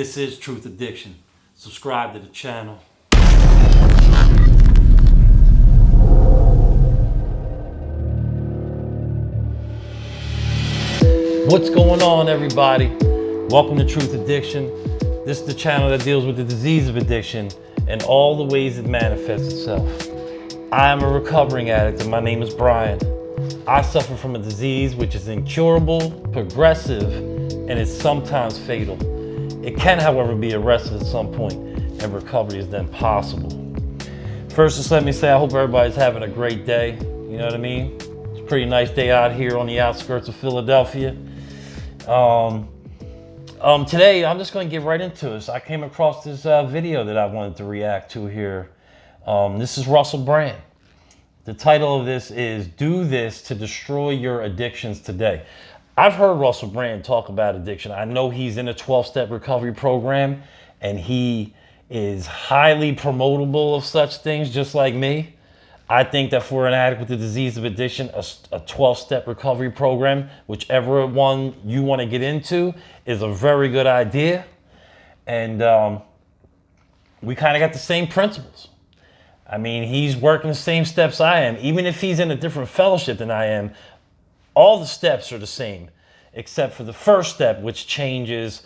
This is Truth Addiction. Subscribe to the channel. What's going on, everybody? Welcome to Truth Addiction. This is the channel that deals with the disease of addiction and all the ways it manifests itself. I am a recovering addict and my name is Brian. I suffer from a disease which is incurable, progressive, and is sometimes fatal. It can, however, be arrested at some point and recovery is then possible. First, just let me say I hope everybody's having a great day. You know what I mean? It's a pretty nice day out here on the outskirts of Philadelphia. Today, I'm just going to get right into this. I came across this video that I wanted to react to here. This is Russel Brand. The title of this is Do This to Destroy Your Addictions Today. I've heard Russel Brand talk about addiction. I know he's in a 12-step recovery program and he is highly promotable of such things, just like me. I think that for an addict with the disease of addiction, a 12-step recovery program, whichever one you want to get into, is a very good idea. And we kind of got the same principles. I mean, he's working the same steps I am. Even if he's in a different fellowship than I am, all the steps are the same, except for the first step, which changes.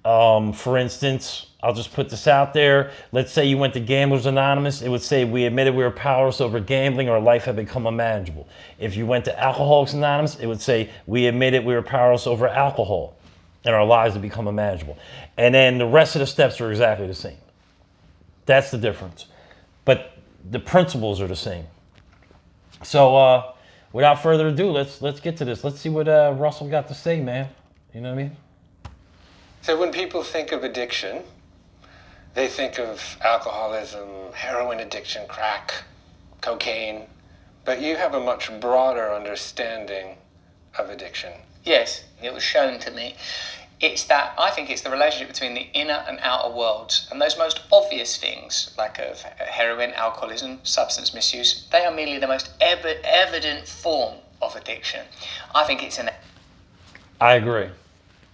For instance, I'll just put this out there. Let's say you went to Gamblers Anonymous. It would say, we admitted we were powerless over gambling, our life had become unmanageable. If you went to Alcoholics Anonymous, it would say, we admitted we were powerless over alcohol and our lives had become unmanageable. And then the rest of the steps are exactly the same. That's the difference. But the principles are the same. So without further ado, let's get to this. Let's see what Russell got to say, man. You know what I mean? So when people think of addiction, they think of alcoholism, heroin addiction, crack, cocaine, but you have a much broader understanding of addiction. Yes, it was shown to me. I think it's the relationship between the inner and outer worlds. And those most obvious things, like of heroin, alcoholism, substance misuse, they are merely the most evident form of addiction. I think it's an... I agree.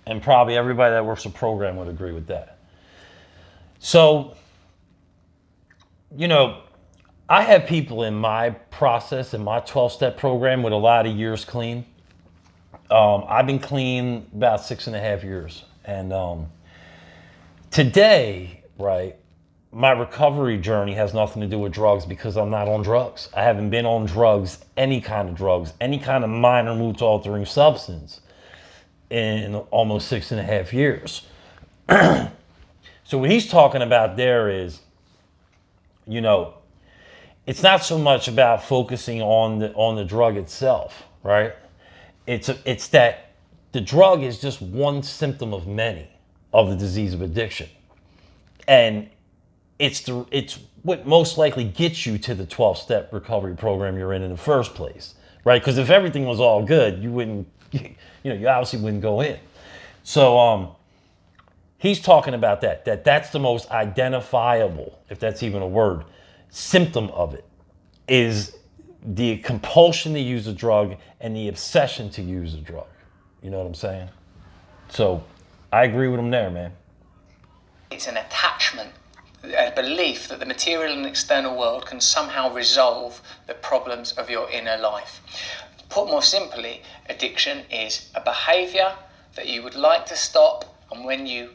And probably everybody that works a program would agree with that. So, you know, I have people in my process, in my 12-step program with a lot of years clean. I've been clean about 6.5 years. And today, right, my recovery journey has nothing to do with drugs because I'm not on drugs. I haven't been on drugs, any kind of minor mood altering substance in almost 6.5 years. So what he's talking about there is, you know, it's not so much about focusing on the drug itself, right? It's that the drug is just one symptom of many of the disease of addiction. And it's what most likely gets you to the 12-step recovery program you're in the first place, right? Because if everything was all good, you wouldn't, you obviously wouldn't go in. So he's talking about that's the most identifiable, if that's even a word, symptom of it, is the compulsion to use a drug and the obsession to use a drug. You know what I'm saying? So I agree with him there, man. It's an attachment, a belief that the material and external world can somehow resolve the problems of your inner life. Put more simply, addiction is a behavior that you would like to stop, and when you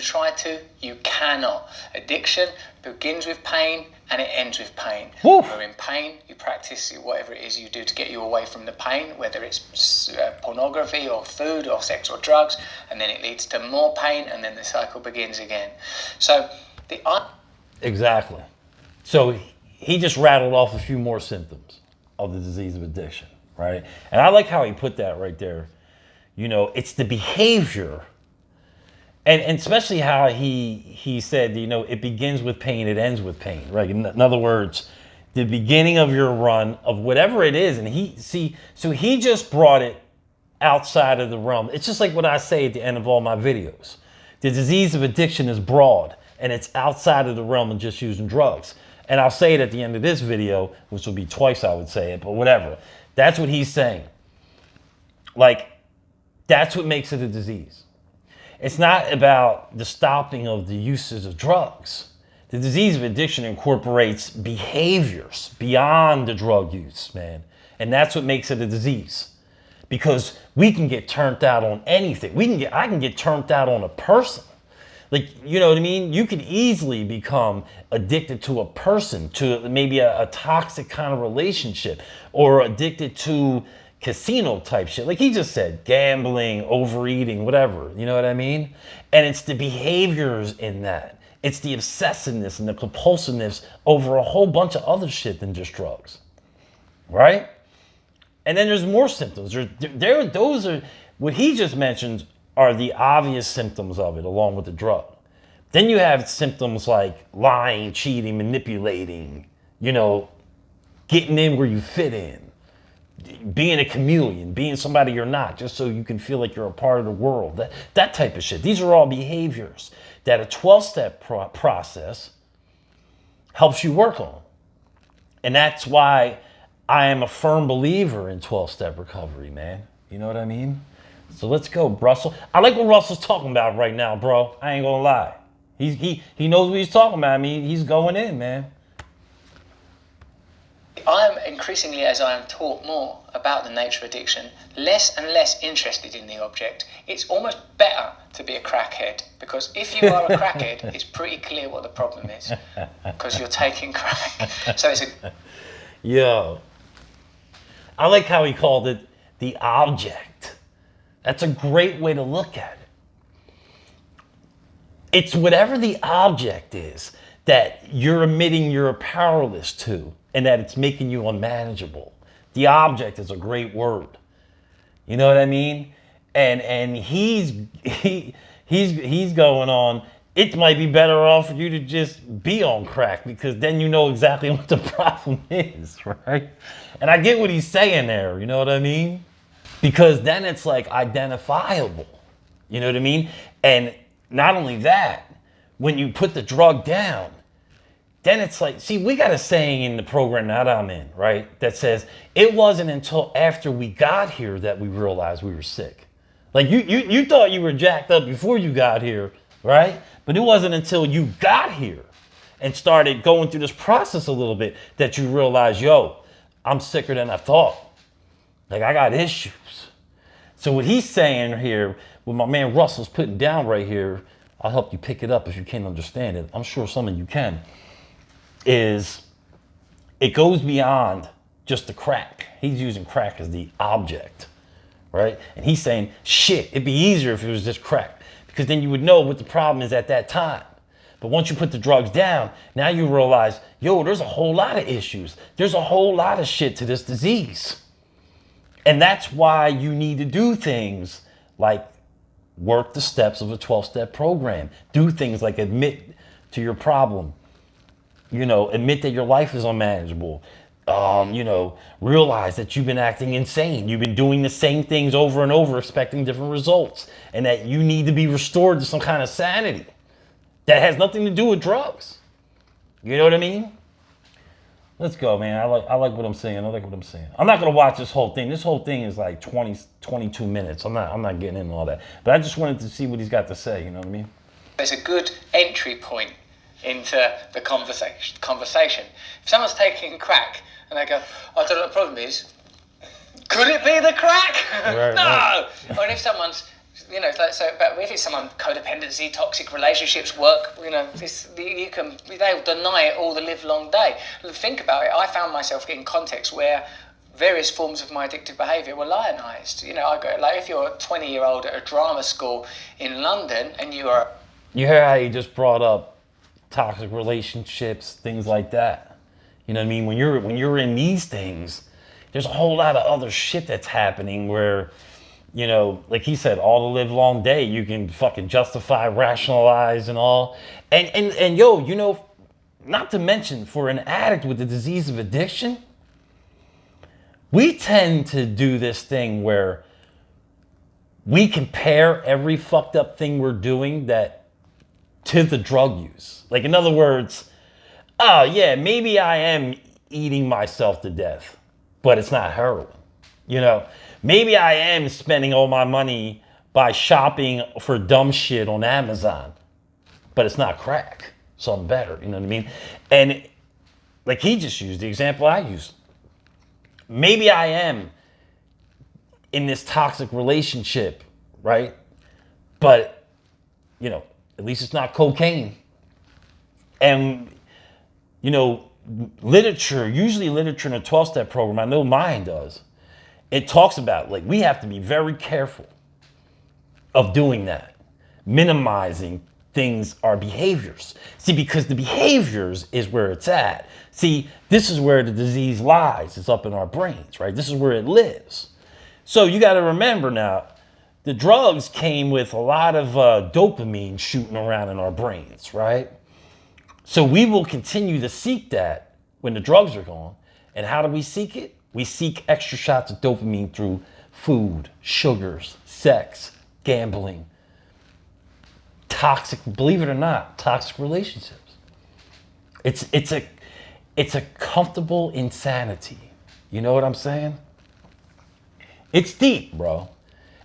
try to, you cannot. Addiction begins with pain and it ends with pain. Woo. When you're in pain, you practice whatever it is you do to get you away from the pain, whether it's pornography or food or sex or drugs, and then it leads to more pain and then the cycle begins again. So Exactly. So he just rattled off a few more symptoms of the disease of addiction, right? And I like how he put that right there. You know, it's the behavior. And especially how he said, you know, it begins with pain, it ends with pain, right? In other words, the beginning of your run of whatever it is. And so he just brought it outside of the realm. It's just like what I say at the end of all my videos. The disease of addiction is broad and it's outside of the realm of just using drugs. And I'll say it at the end of this video, which will be twice I would say it, but whatever. That's what he's saying. Like, that's what makes it a disease. It's not about the stopping of the usage of drugs. The disease of addiction incorporates behaviors beyond the drug use, man. And that's what makes it a disease. Because we can get turned out on anything. I can get turned out on a person. Like, you know what I mean? You could easily become addicted to a person, to maybe a toxic kind of relationship, or addicted to casino type shit. Like he just said, gambling, overeating, whatever. You know what I mean? And it's the behaviors in that. It's the obsessiveness and the compulsiveness over a whole bunch of other shit than just drugs. Right? And then there's more symptoms. Those are, what he just mentioned are the obvious symptoms of it, along with the drug. Then you have symptoms like lying, cheating, manipulating, you know, getting in where you fit in, being a chameleon, being somebody you're not, just so you can feel like you're a part of the world. That type of shit. These are all behaviors that a 12-step process helps you work on. And that's why I am a firm believer in 12-step recovery, man. You know what I mean? So let's go, Russell. I like what Russell's talking about right now, bro. I ain't gonna lie. He knows what he's talking about. I mean, he's going in, man. I am increasingly, as I am taught more about the nature of addiction, less and less interested in the object. It's almost better to be a crackhead, because if you are a crackhead, it's pretty clear what the problem is, because you're taking crack. So it's a... Yo. I like how he called it the object. That's a great way to look at it. It's whatever the object is that you're admitting you're powerless to, and that it's making you unmanageable. The object is a great word. You know what I mean? And he's going on, it might be better off for you to just be on crack, because then you know exactly what the problem is, right? And I get what he's saying there, you know what I mean? Because then it's like identifiable, you know what I mean? And not only that, when you put the drug down, then it's like, see, we got a saying in the program that I'm in, right? That says, it wasn't until after we got here that we realized we were sick. Like you thought you were jacked up before you got here, right? But it wasn't until you got here and started going through this process a little bit that you realized, yo, I'm sicker than I thought. Like, I got issues. So what he's saying here, what my man Russell's putting down right here, I'll help you pick it up if you can't understand it. I'm sure some of you can. Is it goes beyond just the crack. He's using crack as the object, right? And he's saying, shit, it'd be easier if it was just crack, because then you would know what the problem is at that time. But once you put the drugs down, now you realize, yo, there's a whole lot of issues. There's a whole lot of shit to this disease. And that's why you need to do things like work the steps of a 12-step program. Do things like admit to your problem. You know, admit that your life is unmanageable. You know, realize that you've been acting insane. You've been doing the same things over and over, expecting different results. And that you need to be restored to some kind of sanity that has nothing to do with drugs. You know what I mean? Let's go, man. I like what I'm saying. I like what I'm saying. I'm not going to watch this whole thing. This whole thing is like 22 minutes. I'm not getting into all that. But I just wanted to see what he's got to say. You know what I mean? It's a good entry point into the conversation. If someone's taking crack and they go, I don't know what the problem is, could it be the crack? Right, no! Right. Or if someone's, you know, so, but if it's someone codependency, toxic relationships, work, you know, they'll deny it all the live long day. Think about it. I found myself in contexts where various forms of my addictive behaviour were lionised. You know, I go, like, if you're a 20-year-old at a drama school in London and you are... You hear how he just brought up toxic relationships, things like that. You know what I mean? When you're in these things, there's a whole lot of other shit that's happening where, you know, like he said, all the live long day, you can fucking justify, rationalize and all. And yo, you know, not to mention for an addict with the disease of addiction, we tend to do this thing where we compare every fucked up thing we're doing to the drug use. Like, in other words, oh yeah, maybe I am eating myself to death, but it's not heroin. You know, maybe I am spending all my money by shopping for dumb shit on Amazon. But it's not crack. Something better, you know what I mean? And like he just used the example I used. Maybe I am in this toxic relationship, right? But, you know, at least it's not cocaine. And, you know, usually literature in a 12-step program, I know mine does, it talks about, like, we have to be very careful of doing that, minimizing things, our behaviors. See, because the behaviors is where it's at. See, this is where the disease lies. It's up in our brains, right? This is where it lives. So you got to remember now, the drugs came with a lot of dopamine shooting around in our brains, right? So we will continue to seek that when the drugs are gone. And how do we seek it? We seek extra shots of dopamine through food, sugars, sex, gambling, toxic, believe it or not, toxic relationships. It's a comfortable insanity. You know what I'm saying? It's deep, bro.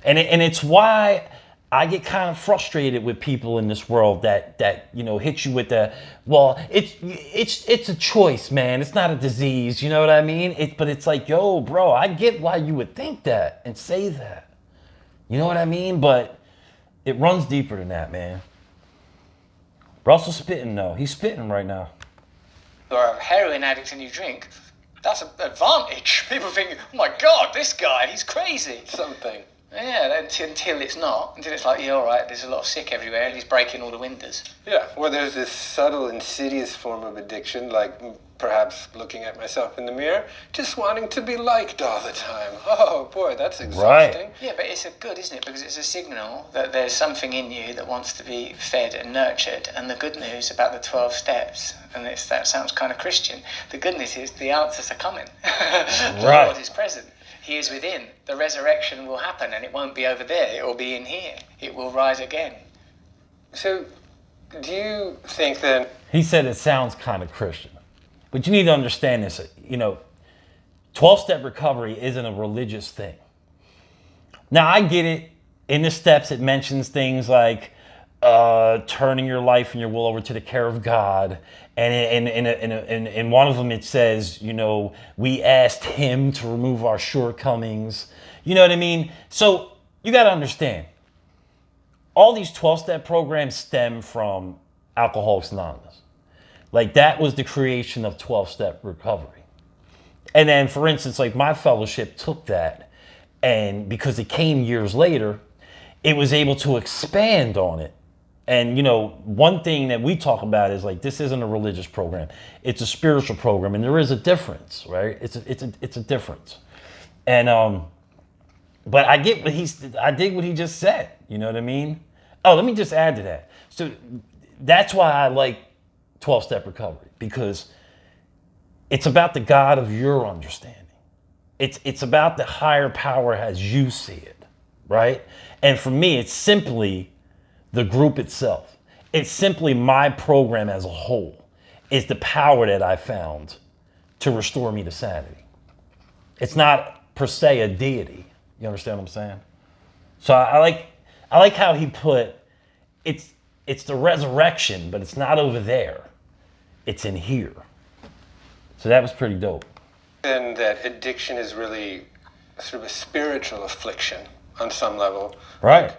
And it's why I get kind of frustrated with people in this world that you know hit you with the, well, it's a choice, man. It's not a disease. You know what I mean? But it's like, yo, bro, I get why you would think that and say that. You know what I mean? But it runs deeper than that, man. Russell's spitting though. He's spitting right now. You're a heroin addict and you drink, that's an advantage. People think, oh my God, this guy, he's crazy. Something. Yeah, until it's not. Until it's like, yeah, all right, there's a lot of sick everywhere and he's breaking all the windows. Yeah, well, there's this subtle, insidious form of addiction, like perhaps looking at myself in the mirror, just wanting to be liked all the time. Oh, boy, that's exhausting. Right. Yeah, but it's good, isn't it? Because it's a signal that there's something in you that wants to be fed and nurtured. And the good news about the 12 steps, and that sounds kind of Christian, the good news is the answers are coming. The Right. Lord is present. He is within. The resurrection will happen, and it won't be over there. It will be in here. It will rise again. So, do you think then... He said it sounds kind of Christian. But you need to understand this. You know, 12-step recovery isn't a religious thing. Now, I get it. In the steps, it mentions things like turning your life and your will over to the care of God. And in one of them, it says, you know, we asked him to remove our shortcomings. You know what I mean? So you got to understand, all these 12-step programs stem from Alcoholics Anonymous. Like, that was the creation of 12-step recovery. And then, for instance, like my fellowship took that, and because it came years later, it was able to expand on it. And, you know, one thing that we talk about is like, this isn't a religious program. It's a spiritual program. And there is a difference, right? It's a difference. And, but I dig what he just said. You know what I mean? Oh, let me just add to that. So that's why I like 12-step recovery, because it's about the God of your understanding. It's about the higher power as you see it, right? And for me, it's simply the group itself. It's simply my program as a whole is the power that I found to restore me to sanity. It's not per se a deity. You understand what I'm saying? So I like how he put it's the resurrection, but it's not over there. It's in here. So that was pretty dope. Then that addiction is really sort of a spiritual affliction on some level. Right.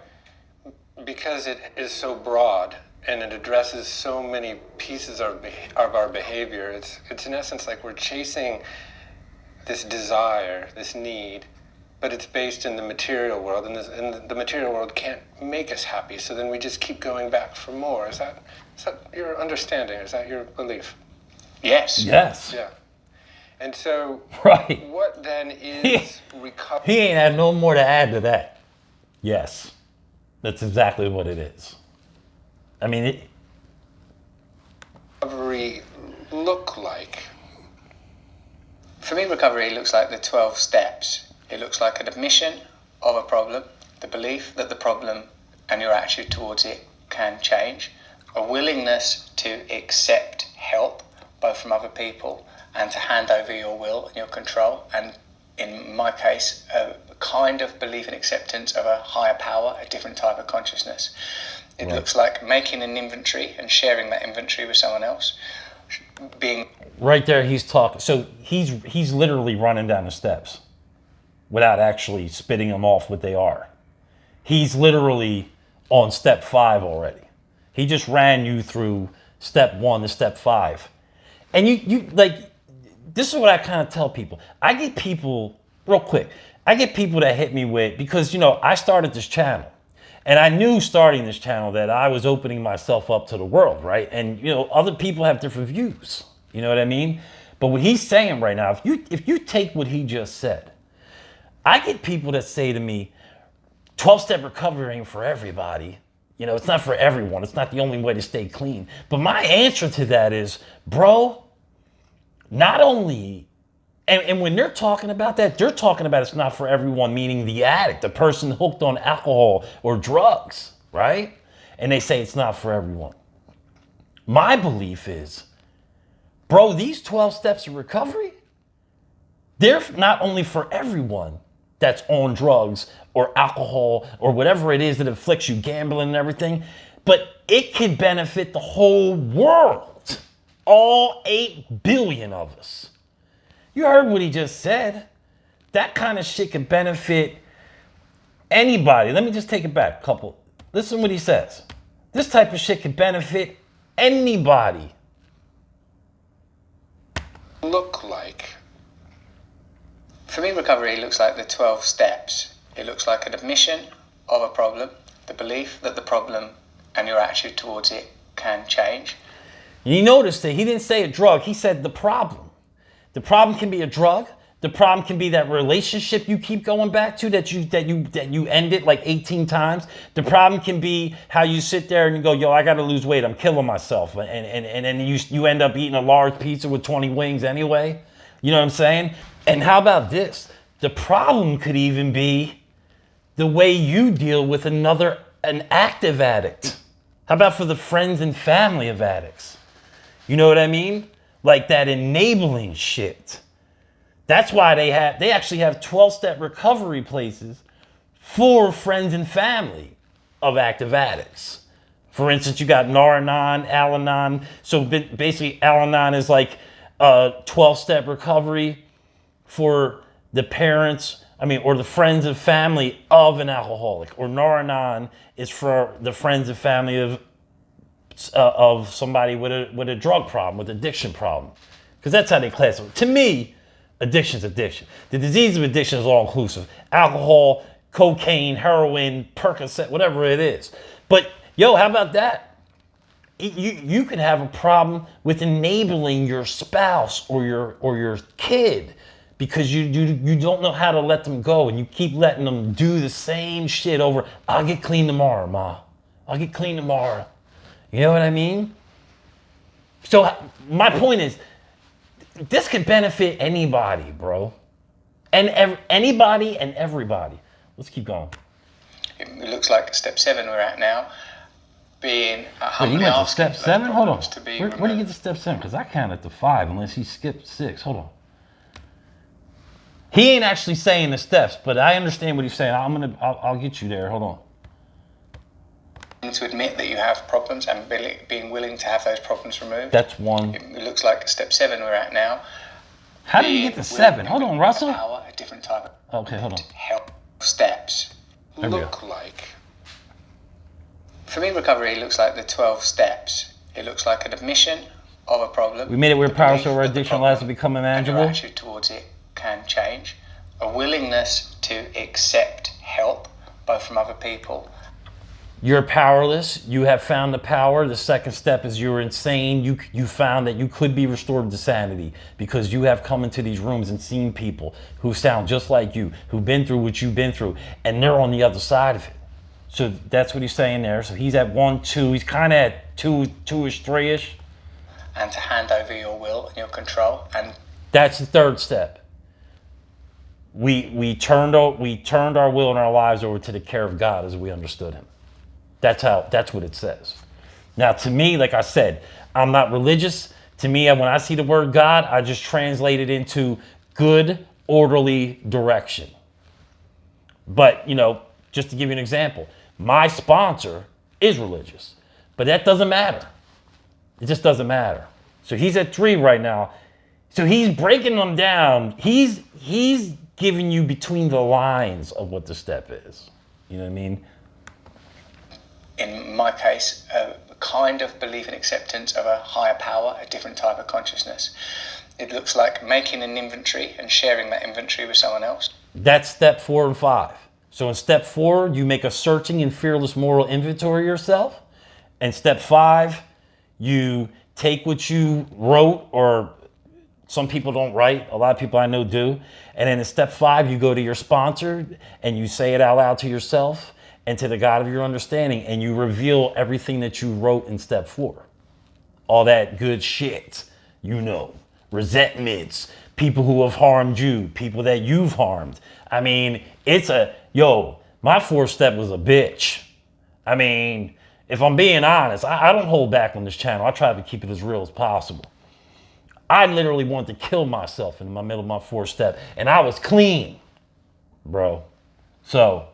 Because it is so broad and it addresses so many pieces of our behavior, it's in essence like we're chasing this desire, this need, but it's based in the material world, and the material world can't make us happy, so then we just keep going back for more. Is that your understanding? Is that your belief? Yes. Yes. Yeah. And so, Right. what then is recovery? He ain't had no more to add to that. Yes. That's exactly what it is. I mean, Recovery look like? For me, recovery looks like the 12 steps. It looks like an admission of a problem, the belief that the problem and your attitude towards it can change, a willingness to accept help, both from other people and to hand over your will and your control, and in my case, kind of belief and acceptance of a higher power, a different type of consciousness. It looks like making an inventory and sharing that inventory with someone else. Being right there, he's talking. So he's literally running down the steps without actually spitting them off what they are. He's literally on step 5 already. He just ran you through step 1 to step 5. And you like, this is what I kind of tell people. I get people, real quick, I get people that hit me with, because, I started this channel. And I knew starting this channel that I was opening myself up to the world, right? And, other people have different views. You know what I mean? But what he's saying right now, if you take what he just said, I get people that say to me, 12-step recovery ain't for everybody. It's not for everyone. It's not the only way to stay clean. But my answer to that is, bro, not only, and when they're talking about that, they're talking about it's not for everyone, meaning the addict, the person hooked on alcohol or drugs, right? And they say it's not for everyone. My belief is, bro, these 12 steps of recovery, they're not only for everyone that's on drugs or alcohol or whatever it is that afflicts you, gambling and everything, but it could benefit the whole world, all 8 billion of us. You heard what he just said. That kind of shit could benefit anybody. Let me just take it back a couple. Listen what he says. This type of shit could benefit anybody. Look like. For me, recovery looks like the 12 steps. It looks like an admission of a problem, the belief that the problem and your attitude towards it can change. You notice that he didn't say a drug, he said the problem. The problem can be a drug. The problem can be that relationship you keep going back to that you ended like 18 times. The problem can be how you sit there and you go, yo, I gotta lose weight, I'm killing myself. And then you end up eating a large pizza with 20 wings anyway. You know what I'm saying? And how about this? The problem could even be the way you deal with an active addict. How about for the friends and family of addicts? You know what I mean? Like that enabling shit. That's why they actually have 12-step recovery places for friends and family of active addicts. For instance, you got Nar-Anon, Al-Anon. So basically, Al-Anon is like a 12-step recovery for the parents, or the friends and family of an alcoholic. Or Nar-Anon is for the friends and family of somebody with a drug problem, with addiction problem. Because that's how they classify it. To me, addiction's addiction. The disease of addiction is all inclusive. Alcohol, cocaine, heroin, Percocet, whatever it is. But yo, how about that? You could have a problem with enabling your spouse or your kid because you don't know how to let them go and you keep letting them do the same shit over. I'll get clean tomorrow, Ma. I'll get clean tomorrow. You know what I mean? So my point is, this could benefit anybody, bro. And anybody and everybody. Let's keep going. It looks like step 7 we're at now, being Wait, you went to step 7? Hold on. Where do you get to step 7? Because I counted to 5 unless he skipped 6. Hold on. He ain't actually saying the steps, but I understand what he's saying. I'll get you there. Hold on. To admit that you have problems and being willing to have those problems removed. That's 1. It looks like step 7 we're at now. How did you get to 7? Hold on, Russell. A different type of okay, hold on. help steps. Look like. For me, recovery looks like the 12 steps. It looks like an admission of a problem. We made it where power over addiction allows to become manageable. And your attitude towards it can change. A willingness to accept help, both from other people. You're powerless. You have found the power. The second step is you're insane. You found that you could be restored to sanity because you have come into these rooms and seen people who sound just like you, who've been through what you've been through, and they're on the other side of it. So that's what he's saying there. So he's at 1, 2. He's kind of at 2-ish, 3-ish. And to hand over your will and your control. And that's the third step. We turned our will and our lives over to the care of God as we understood him. That's what it says. Now, to me, like I said, I'm not religious. To me, when I see the word God, I just translate it into good, orderly direction. But, you know, just to give you an example, my sponsor is religious, but that doesn't matter. It just doesn't matter. So he's at 3 right now. So he's breaking them down. He's giving you between the lines of what the step is. You know what I mean? In my case, a kind of belief and acceptance of a higher power, a different type of consciousness. It looks like making an inventory and sharing that inventory with someone else. That's step 4 and 5. So in step 4, you make a searching and fearless moral inventory of yourself. And step 5, you take what you wrote, or some people don't write. A lot of people I know do. And then in step 5, you go to your sponsor and you say it out loud to yourself and to the God of your understanding, and you reveal everything that you wrote in step 4. All that good shit, you know, resentments, people who have harmed you, people that you've harmed. I mean, my 4th step was a bitch. I mean, if I'm being honest, I don't hold back on this channel. I try to keep it as real as possible. I literally wanted to kill myself in the middle of my 4th step, and I was clean, bro. So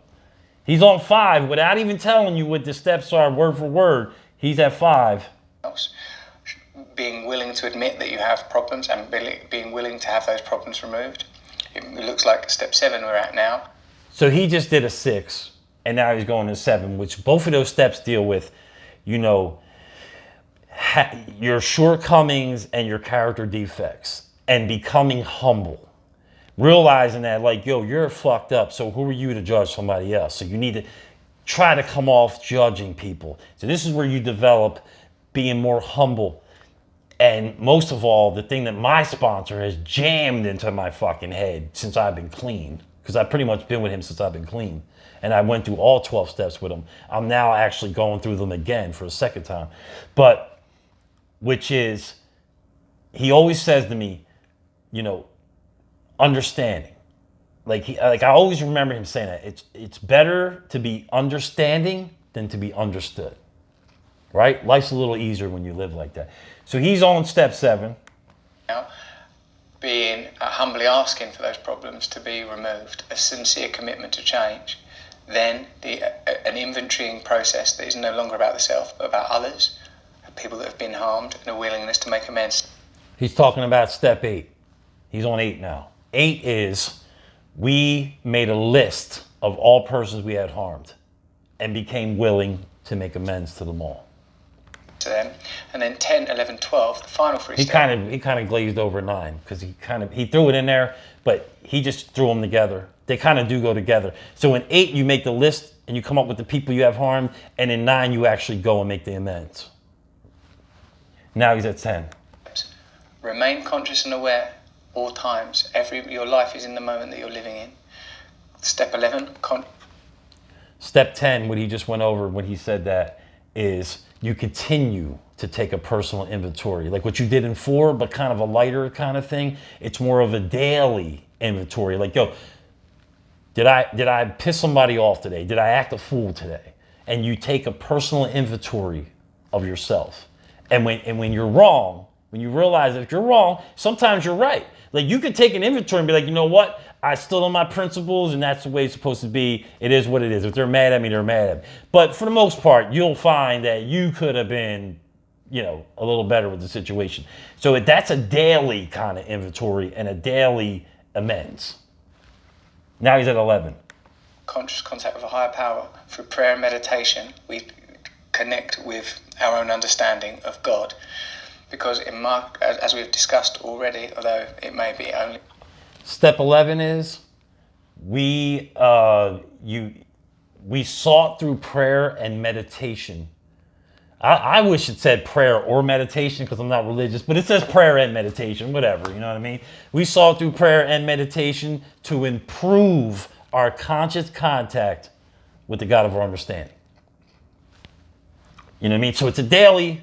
he's on 5 without even telling you what the steps are word for word. He's at 5. Being willing to admit that you have problems and being willing to have those problems removed. It looks like step 7 we're at now. So he just did a 6, and now he's going to 7, which both of those steps deal with, you know, your shortcomings and your character defects, and becoming humble. Realizing that, like, yo, you're fucked up, so who are you to judge somebody else? So you need to try to come off judging people. So this is where you develop being more humble. And most of all, the thing that my sponsor has jammed into my fucking head since I've been clean, because I've pretty much been with him since I've been clean. And I went through all 12 steps with him. I'm now actually going through them again for a second time. But, which is, he always says to me, you know, understanding. Like I always remember him saying that. It's better to be understanding than to be understood. Right? Life's a little easier when you live like that. So he's on step 7. Now, being humbly asking for those problems to be removed, a sincere commitment to change, then an inventorying process that is no longer about the self, but about others, people that have been harmed, and a willingness to make amends. He's talking about step 8. He's on 8 now. 8 is, we made a list of all persons we had harmed and became willing to make amends to them all. To them, and then 10, 11, 12, the final 3 He steps. kind of glazed over 9 because he threw it in there, but he just threw them together. They kind of do go together. So in 8, you make the list and you come up with the people you have harmed, and in 9, you actually go and make the amends. Now he's at 10. Remain conscious and aware all times. Your life is in the moment that you're living in. Step 11, Step 10, what he just went over when he said that, is you continue to take a personal inventory. Like what you did in 4, but kind of a lighter kind of thing. It's more of a daily inventory. Like, yo, did I piss somebody off today? Did I act a fool today? And you take a personal inventory of yourself. And when you're wrong, when you realize that if you're wrong, sometimes you're right. Like you could take an inventory and be like, you know what? I still know my principles, and that's the way it's supposed to be. It is what it is. If they're mad at me, they're mad at me. But for the most part, you'll find that you could have been, you know, a little better with the situation. So that's a daily kind of inventory and a daily amends. Now he's at 11. conscious contact with a higher power. Through prayer and meditation, we connect with our own understanding of God. Because as we've discussed already, although it may be only... Step 11 is we sought through prayer and meditation. I wish it said prayer or meditation because I'm not religious, but it says prayer and meditation, whatever, you know what I mean? We sought through prayer and meditation to improve our conscious contact with the God of our understanding. You know what I mean? So it's a daily,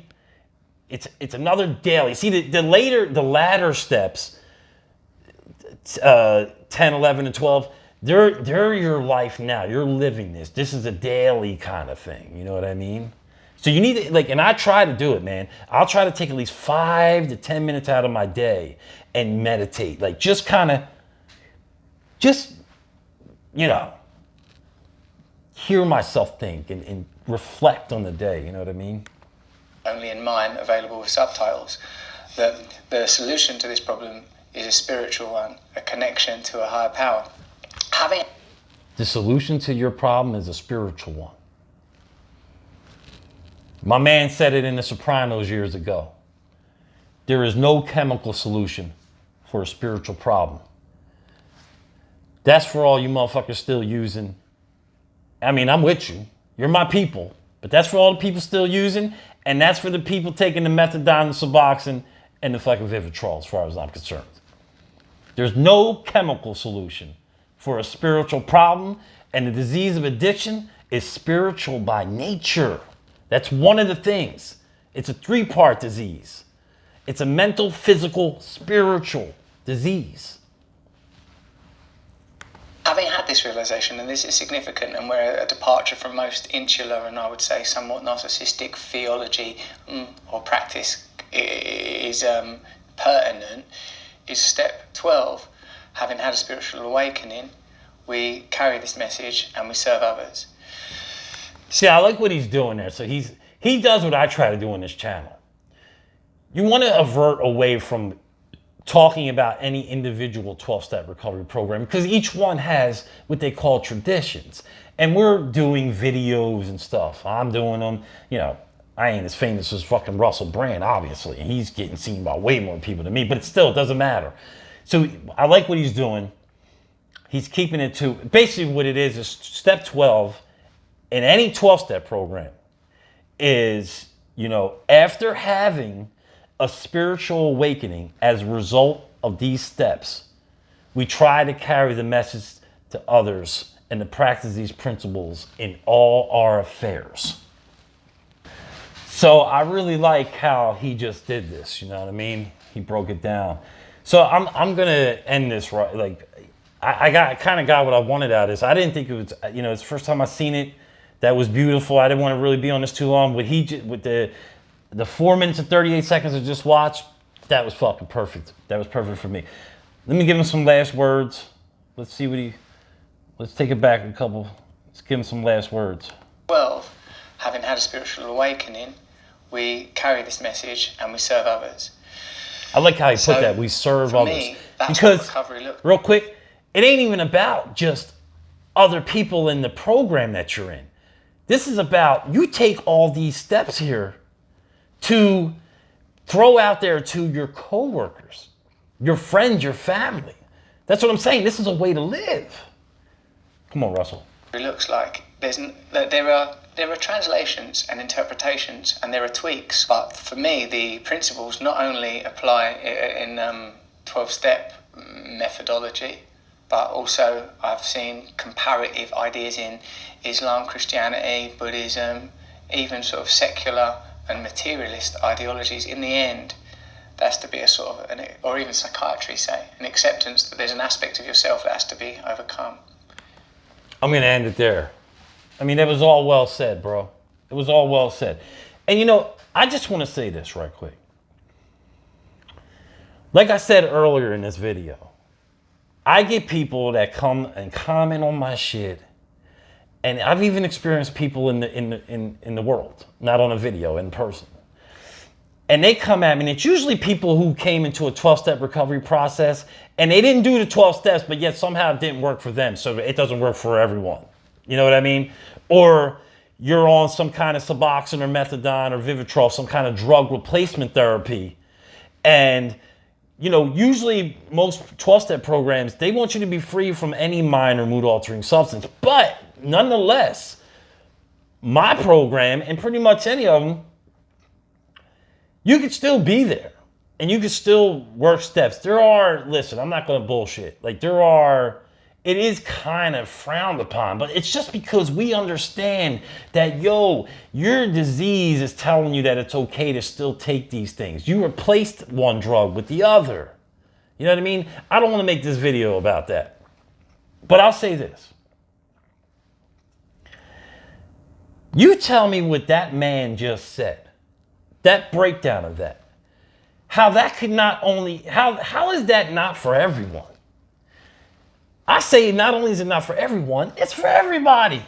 it's another daily. See, the latter steps, 10, 11, and 12, they're your life now. You're living this. This is a daily kind of thing. You know what I mean? So you need to, and I try to do it, man. I'll try to take at least 5 to 10 minutes out of my day and meditate. hear myself think and reflect on the day. You know what I mean? Only in mine, available with subtitles, that the solution to this problem is a spiritual one, a connection to a higher power. The solution to your problem is a spiritual one. My man said it in The Sopranos years ago. There is no chemical solution for a spiritual problem. That's for all you motherfuckers still using. I mean, I'm with you. You're my people. But that's for all the people still using. And that's for the people taking the methadone, the Suboxone, and the fucking Vivitrol, as far as I'm concerned. There's no chemical solution for a spiritual problem. And the disease of addiction is spiritual by nature. That's one of the things. It's a 3-part disease. It's a mental, physical, spiritual disease. Having had this realization, and this is significant, and we're a departure from most insular and I would say somewhat narcissistic theology or practice is pertinent, is step 12. Having had a spiritual awakening, we carry this message and we serve others. See, I like what he's doing there. So he does what I try to do on this channel. You want to avert away from talking about any individual 12-step recovery program because each one has what they call traditions. And we're doing videos and stuff. I'm doing them, you know, I ain't as famous as fucking Russel Brand, obviously. And he's getting seen by way more people than me, but it doesn't matter. So I like what he's doing. He's keeping it to, basically what it is step 12 in any 12-step program is, you know, after having a spiritual awakening as a result of these steps, we try to carry the message to others and to practice these principles in all our affairs. So I really like how he just did this, you know what I mean? He broke it down. So I'm gonna end this right, like I kind of got what I wanted out of this. I didn't think it was, you know, it's the first time I seen it. That was beautiful. I didn't want to really be on this too long, but with the 4 minutes and 38 seconds I just watched, that was fucking perfect. That was perfect for me. Let me give him some last words. Let's see let's take it back a couple. Let's give him some last words. 12. Having had a spiritual awakening, we carry this message and we serve others. I like how he put that. We serve for others. Me, that's because, what recovery looks like. Real quick, it ain't even about just other people in the program that you're in. This is about you take all these steps here to throw out there to your coworkers, your friends, your family. That's what I'm saying. This is a way to live. Come on, Russell. It looks like there are translations and interpretations and there are tweaks, but for me the principles not only apply in 12-step methodology, but also I've seen comparative ideas in Islam, Christianity, Buddhism, even sort of secular and materialist ideologies. In the end, there has to be a sort of, or even psychiatry say, an acceptance that there's an aspect of yourself that has to be overcome. I'm going to end it there. I mean, it was all well said, bro. It was all well said. And you know, I just want to say this right quick. Like I said earlier in this video, I get people that come and comment on my shit, and I've even experienced people in the world, not on a video, in person. And they come at me, and it's usually people who came into a 12-step recovery process, and they didn't do the 12 steps, but yet somehow it didn't work for them, so it doesn't work for everyone. You know what I mean? Or you're on some kind of Suboxone or methadone or Vivitrol, some kind of drug replacement therapy, and you know, usually most 12-step programs, they want you to be free from any minor mood-altering substance. But nonetheless, my program, and pretty much any of them, you could still be there. And you could still work steps. There are, listen, I'm not going to bullshit. Like it is kind of frowned upon. But it's just because we understand that, yo, your disease is telling you that it's okay to still take these things. You replaced one drug with the other. You know what I mean? I don't want to make this video about that. But I'll say this. You tell me what that man just said. That breakdown of that. How that could not only, how is that not for everyone? I say not only is it not for everyone, it's for everybody.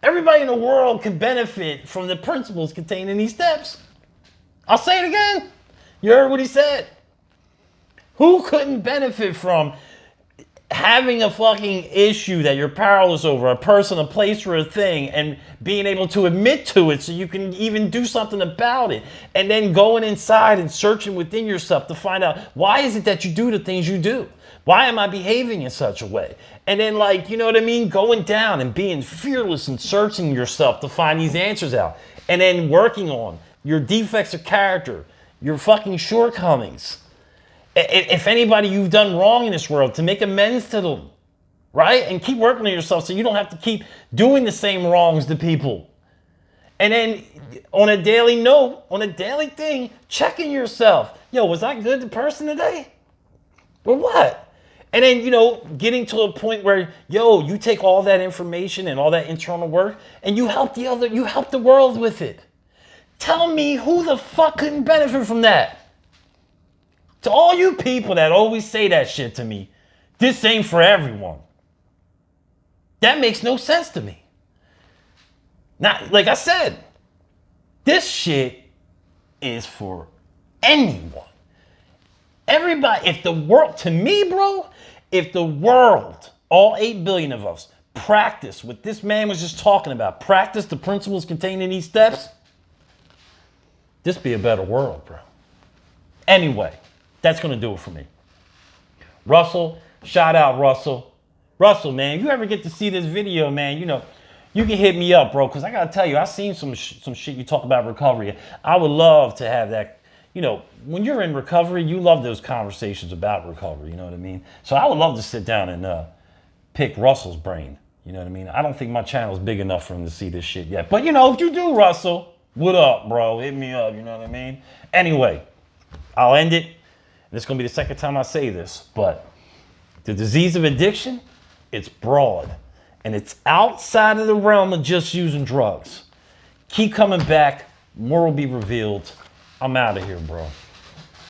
Everybody in the world can benefit from the principles contained in these steps. I'll say it again. You heard what he said. Who couldn't benefit from having a fucking issue that you're powerless over, a person, a place, or a thing, and being able to admit to it so you can even do something about it, and then going inside and searching within yourself to find out, why is it that you do the things you do? Why am I behaving in such a way? And then, like, you know what I mean? Going down and being fearless and searching yourself to find these answers out. And then working on your defects of character, your fucking shortcomings. If anybody you've done wrong in this world, to make amends to them, right? And keep working on yourself so you don't have to keep doing the same wrongs to people. And then on a daily note, on a daily thing, checking yourself. Yo, was I good the person today? Or what? And then, you know, getting to a point where, yo, you take all that information and all that internal work and you help the world with it. Tell me who the fuck couldn't benefit from that? To all you people that always say that shit to me, this ain't for everyone. That makes no sense to me. Now, like I said, this shit is for anyone. Everybody, if the world, to me, bro, if the world, all 8 billion of us, practice what this man was just talking about, practice the principles contained in these steps, this be a better world, bro. Anyway, that's going to do it for me. Russell, shout out Russell. Russell, man, if you ever get to see this video, man, you know, you can hit me up, bro, because I got to tell you, I've seen some shit you talk about recovery. I would love to have that. You know, when you're in recovery, you love those conversations about recovery, you know what I mean? So I would love to sit down and pick Russell's brain, you know what I mean? I don't think my channel's big enough for him to see this shit yet. But, you know, if you do, Russell, what up, bro? Hit me up, you know what I mean? Anyway, I'll end it. And it's going to be the second time I say this, but the disease of addiction, it's broad. And it's outside of the realm of just using drugs. Keep coming back. More will be revealed. I'm out of here, bro.